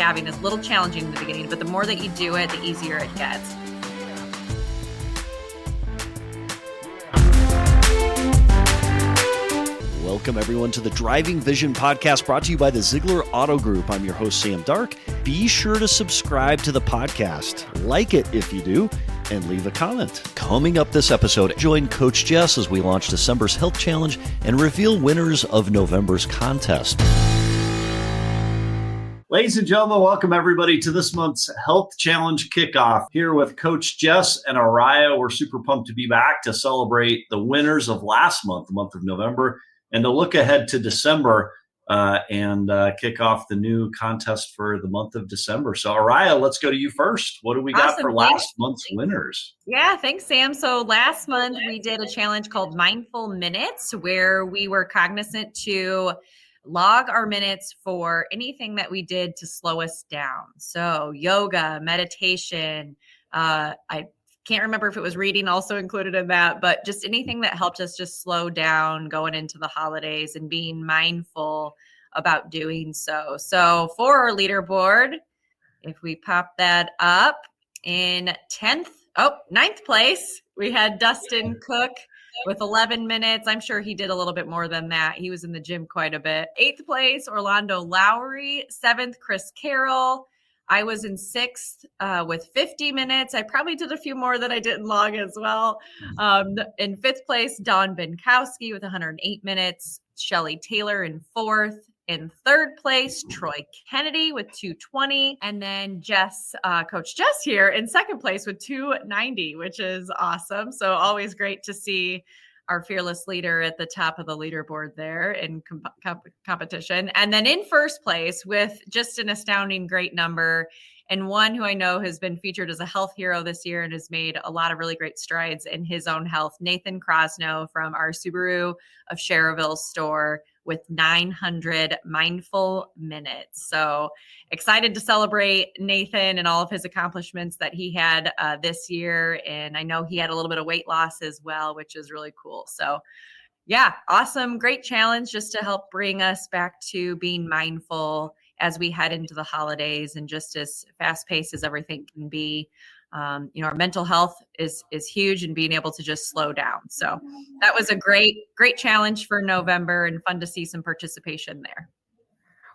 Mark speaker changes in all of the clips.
Speaker 1: having is a little challenging in the beginning, but the more that you do it, the easier it gets.
Speaker 2: Welcome, everyone, to the Driving Vision podcast brought to you by the Zeigler Auto Group. I'm your host, Sam Dark. Be sure to subscribe to the podcast, like it if you do, and leave a comment. Coming up this episode, join Coach Jess as we launch December's Health Challenge and reveal winners of November's contest.
Speaker 3: Ladies and gentlemen, welcome everybody to this month's Health Challenge kickoff. Here with Coach Jess and Araya. We're super pumped to be back to celebrate the winners of last month, the month of November, and to look ahead to December and kick off the new contest for the month of December. So Araya, let's go to you first. What do we got for last month's winners?
Speaker 1: Yeah, thanks, Sam. So last month we did a challenge called Mindful Minutes, where we were cognizant to log our minutes for anything that we did to slow us down. So yoga, meditation, I can't remember if it was reading also included in that, but just anything that helped us just slow down going into the holidays and being mindful about doing so. So for our leaderboard, if we pop that up in ninth place, we had Dustin Cook with 11 minutes. I'm sure he did a little bit more than that. He was in the gym quite a bit. 8th place, Orlando Lowry. 7th, Chris Carroll. I was in 6th with 50 minutes. I probably did a few more that I didn't log as well. In 5th place, Dawn Binkowski with 108 minutes. Shelly Taylor in 4th. In 3rd place, Troy Kennedy with 220. And then Jess, Coach Jess here in 2nd place with 290, which is awesome. So always great to see our fearless leader at the top of the leaderboard there in competition. And then in 1st place with just an astounding great number, and one who I know has been featured as a health hero this year and has made a lot of really great strides in his own health, Nathan Krosno from our Subaru of Cherville store with 900 mindful minutes. So excited to celebrate Nathan and all of his accomplishments that he had this year. And I know he had a little bit of weight loss as well, which is really cool. So yeah, awesome. Great challenge just to help bring us back to being mindful as we head into the holidays, and just as fast paced as everything can be. Our mental health is huge, and being able to just slow down. So that was a great challenge for November, and fun to see some participation there.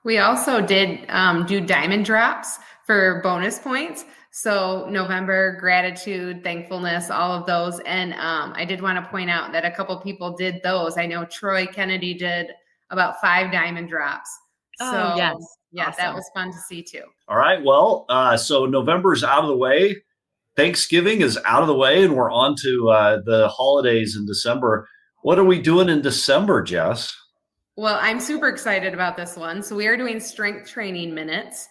Speaker 4: We also did do diamond drops for bonus points. So November, gratitude, thankfulness, all of those. And I did want to point out that a couple people did those. I know Troy Kennedy did about 5 diamond drops. So
Speaker 1: yes.
Speaker 4: Yeah,
Speaker 1: awesome.
Speaker 4: That was fun to see too.
Speaker 3: All right. Well, so November's out of the way. Thanksgiving is out of the way, and we're on to the holidays in December. What are we doing in December, Jess?
Speaker 4: Well, I'm super excited about this one. So we are doing strength training minutes.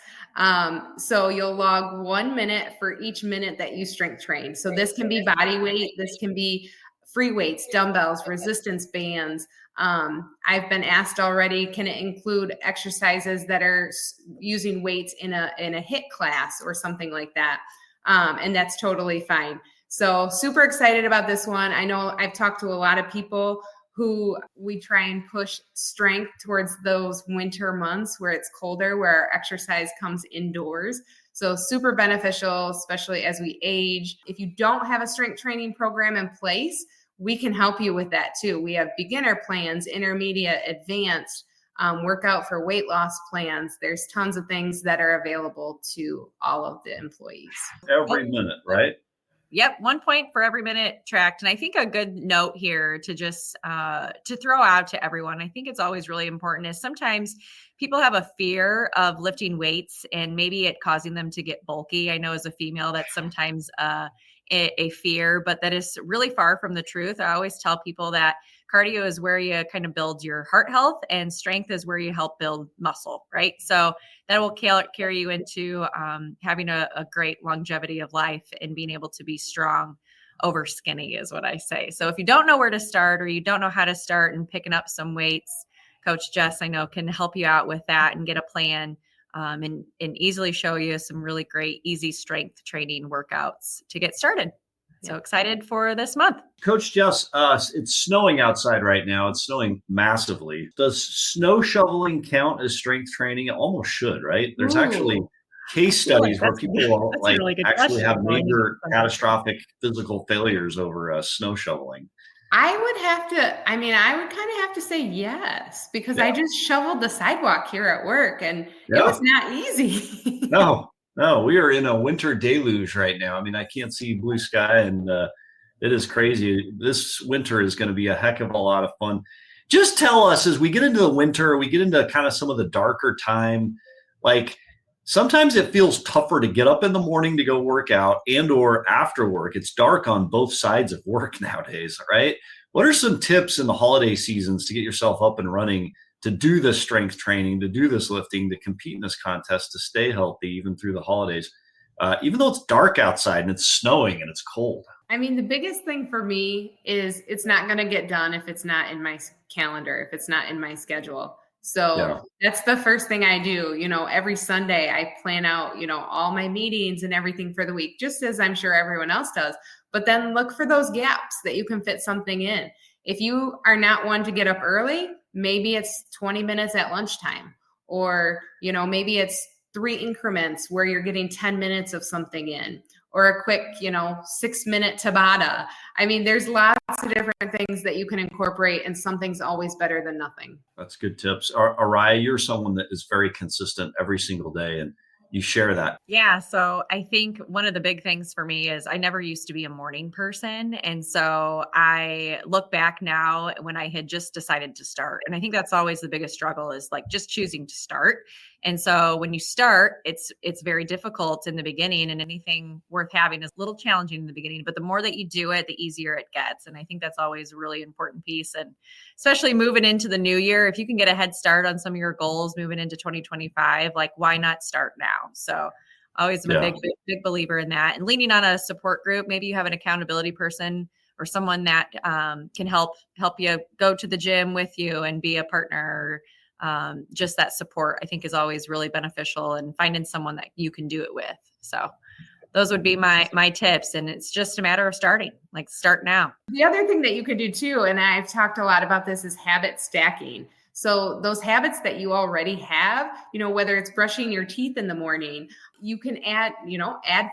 Speaker 4: So you'll log 1 minute for each minute that you strength train. So this can be body weight. This can be free weights, dumbbells, resistance bands. I've been asked already, can it include exercises that are using weights in a HIIT class or something like that? And that's totally fine. So super excited about this one. I know I've talked to a lot of people who we try and push strength towards those winter months where it's colder, where our exercise comes indoors. So super beneficial, especially as we age. If you don't have a strength training program in place, we can help you with that too. We have beginner plans, intermediate, advanced, workout for weight loss plans. There's tons of things that are available to all of the employees.
Speaker 3: Every minute, right?
Speaker 1: Yep. 1 point for every minute tracked. And I think a good note here to just to throw out to everyone, I think it's always really important, is sometimes people have a fear of lifting weights and maybe it causing them to get bulky. I know as a female, that's sometimes a fear, but that is really far from the truth. I always tell people that cardio is where you kind of build your heart health, and strength is where you help build muscle, right? So that will carry you into having a great longevity of life and being able to be strong over skinny is what I say. So if you don't know where to start, or you don't know how to start and picking up some weights, Coach Jess, I know, can help you out with that and get a plan and easily show you some really great, easy strength training workouts to get started. So excited for this month.
Speaker 3: Coach Jess, it's snowing outside right now. It's snowing massively. Does snow shoveling count as strength training? It almost should, right? There's actually case studies where
Speaker 1: That's
Speaker 3: people
Speaker 1: a
Speaker 3: like
Speaker 1: really good
Speaker 3: actually have
Speaker 1: question.
Speaker 3: major catastrophic physical failures over snow shoveling?
Speaker 4: I would kind of have to say yes, because
Speaker 3: Yeah.
Speaker 4: I just shoveled the sidewalk here at work and it
Speaker 3: Yeah.
Speaker 4: was not easy.
Speaker 3: No, we are in a winter deluge right now. I mean, I can't see blue sky, and it is crazy. This winter is going to be a heck of a lot of fun. Just tell us, as we get into the winter, we get into kind of some of the darker time, like sometimes it feels tougher to get up in the morning to go work out and or after work. It's dark on both sides of work nowadays, right? What are some tips in the holiday seasons to get yourself up and running, to do this strength training, to do this lifting, to compete in this contest, to stay healthy even through the holidays, even though it's dark outside and it's snowing and it's cold?
Speaker 4: I mean, the biggest thing for me is it's not going to get done if it's not in my calendar, if it's not in my schedule. So that's the first thing I do. Every Sunday I plan out, all my meetings and everything for the week, just as I'm sure everyone else does. But then look for those gaps that you can fit something in. If you are not one to get up early, maybe it's 20 minutes at lunchtime, or, maybe it's 3 increments where you're getting 10 minutes of something in, or a quick, 6-minute Tabata. I mean, there's lots of different things that you can incorporate, and something's always better than nothing.
Speaker 3: That's good tips. Araya, you're someone that is very consistent every single day, and you share that.
Speaker 1: Yeah. So I think one of the big things for me is I never used to be a morning person. And so I look back now when I had just decided to start. And I think that's always the biggest struggle, is like just choosing to start. And so when you start, it's very difficult in the beginning, and anything worth having is a little challenging in the beginning, but the more that you do it, the easier it gets. And I think that's always a really important piece. And especially moving into the new year, if you can get a head start on some of your goals moving into 2025, like why not start now? So always am a big believer in that, and leaning on a support group. Maybe you have an accountability person or someone that can help you go to the gym with you and be a partner. Just that support, I think, is always really beneficial, and finding someone that you can do it with. So those would be my tips. And it's just a matter of starting, like start now.
Speaker 4: The other thing that you can do too, and I've talked a lot about this, is habit stacking. So those habits that you already have, whether it's brushing your teeth in the morning, you can add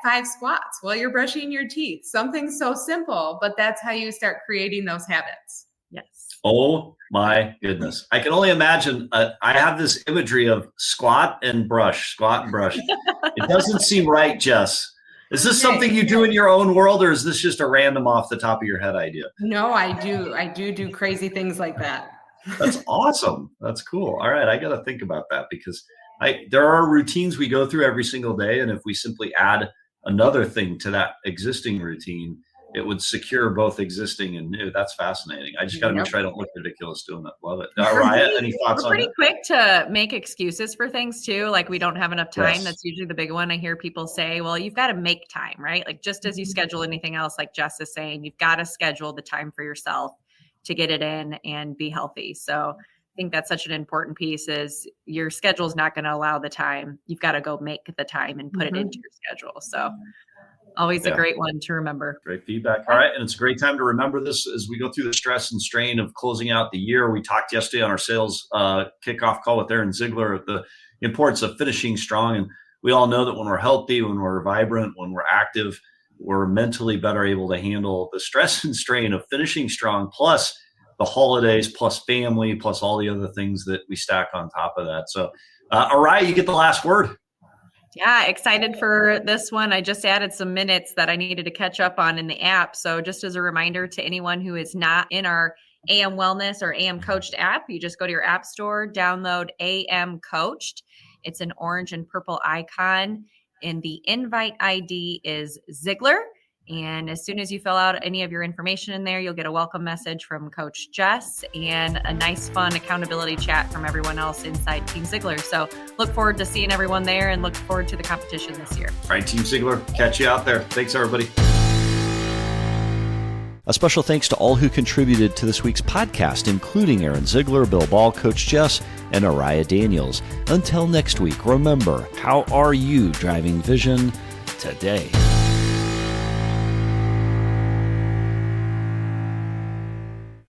Speaker 4: 5 squats while you're brushing your teeth. Something so simple, but that's how you start creating those habits.
Speaker 1: Yes.
Speaker 3: Oh my goodness. I can only imagine. I have this imagery of squat and brush. It doesn't seem right, Jess. Is this something you do in your own world, or is this just a random off the top of your head idea?
Speaker 4: No, I do crazy things like that.
Speaker 3: That's awesome. That's cool. All right. I got to think about that, because there are routines we go through every single day. And if we simply add another thing to that existing routine, it would secure both existing and new. That's fascinating. I just got to make sure I don't look ridiculous doing that. Love it. Araya, any thoughts on that?
Speaker 1: We're pretty quick to make excuses for things too. Like we don't have enough time.
Speaker 3: Yes.
Speaker 1: That's usually the big one. I hear people say, well, you've got to make time, right? Like just as you schedule anything else, like Jess is saying, you've got to schedule the time for yourself to get it in and be healthy. So I think that's such an important piece, is your schedule is not going to allow the time. You've got to go make the time and put it into your schedule. So always a great one to remember.
Speaker 3: Great feedback. All right. And it's a great time to remember this as we go through the stress and strain of closing out the year. We talked yesterday on our sales kickoff call with Aaron Zeigler at the importance of finishing strong. And we all know that when we're healthy, when we're vibrant, when we're active, we're mentally better able to handle the stress and strain of finishing strong, plus the holidays, plus family, plus all the other things that we stack on top of that. So, Araya, you get the last word.
Speaker 1: Yeah, excited for this one. I just added some minutes that I needed to catch up on in the app. So just as a reminder to anyone who is not in our AM Wellness or AM Coached app, you just go to your app store, download AM Coached. It's an orange and purple icon, and the invite ID is Zeigler. And as soon as you fill out any of your information in there, you'll get a welcome message from Coach Jess and a nice, fun accountability chat from everyone else inside Team Zeigler. So look forward to seeing everyone there, and look forward to the competition this year.
Speaker 3: All right, Team Zeigler, catch you out there. Thanks, everybody.
Speaker 2: A special thanks to all who contributed to this week's podcast, including Aaron Zeigler, Bill Ball, Coach Jess, and Araya Daniels. Until next week, remember, how are you driving vision today?